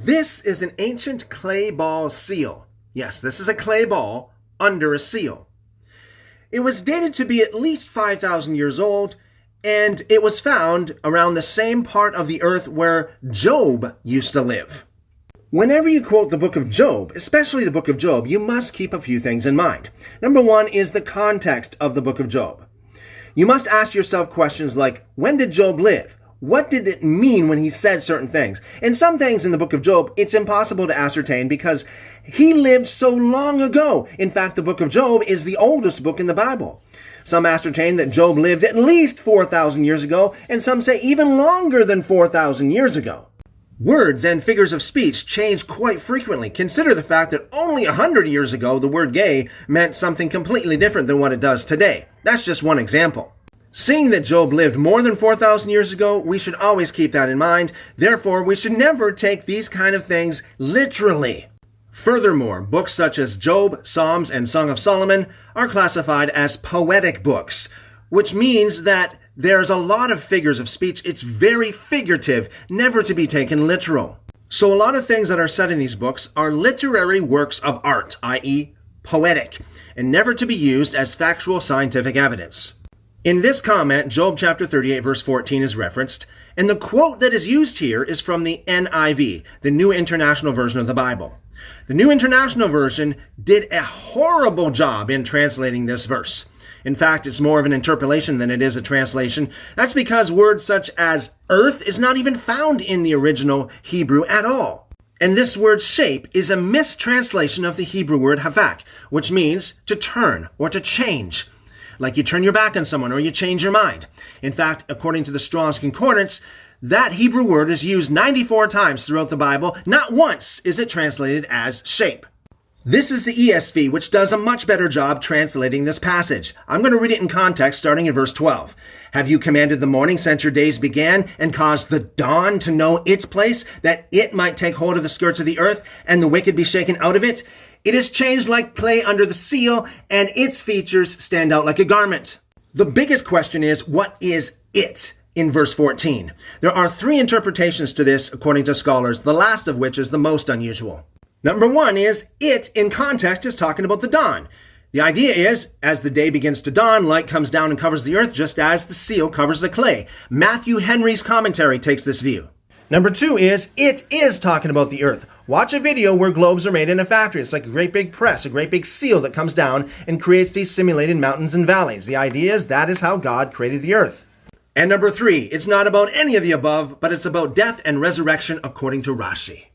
This is an ancient clay ball seal. Yes, this is a clay ball under a seal. It was dated to be at least 5,000 years old, and it was found around the same part of the earth where Job used to live. Whenever you quote the book of Job, especially the book of Job, you must keep a few things in mind. Number one is the context of the book of Job. You must ask yourself questions like, when did Job live? What did it mean when he said certain things? And some things in the book of Job, it's impossible to ascertain because he lived so long ago. In fact, the book of Job is the oldest book in the Bible. Some ascertain that Job lived at least 4,000 years ago, and some say even longer than 4,000 years ago. Words and figures of speech change quite frequently. Consider the fact that only 100 years ago, the word gay meant something completely different than what it does today. That's just one example. Seeing that Job lived more than 4,000 years ago, we should always keep that in mind. Therefore, we should never take these kind of things literally. Furthermore, books such as Job, Psalms, and Song of Solomon are classified as poetic books, which means that there's a lot of figures of speech. It's very figurative, never to be taken literal. So a lot of things that are said in these books are literary works of art, i.e. poetic, and never to be used as factual scientific evidence. In this comment, Job chapter 38 verse 14 is referenced, and the quote that is used here is from the NIV, the New International Version of the Bible. The New International Version did a horrible job in translating this verse. In fact, it's more of an interpolation than it is a translation. That's because words such as earth is not even found in the original Hebrew at all. And this word shape is a mistranslation of the Hebrew word havak, which means to turn or to change. Like you turn your back on someone or you change your mind. In fact, according to the Strong's Concordance, that Hebrew word is used 94 times throughout the Bible. Not once is it translated as shape. This is the ESV, which does a much better job translating this passage. I'm going to read it in context, starting in verse 12. Have you commanded the morning since your days began, and caused the dawn to know its place, that it might take hold of the skirts of the earth, and the wicked be shaken out of it? It is changed like clay under the seal, and its features stand out like a garment. The biggest question is, what is it in verse 14? There are three interpretations to this, according to scholars, the last of which is the most unusual. Number one is, it in context is talking about the dawn. The idea is, as the day begins to dawn, light comes down and covers the earth just as the seal covers the clay. Matthew Henry's commentary takes this view. Number two is, it is talking about the earth. Watch a video where globes are made in a factory. It's like a great big press, a great big seal that comes down and creates these simulated mountains and valleys. The idea is that is how God created the earth. And number three, it's not about any of the above, but it's about death and resurrection according to Rashi.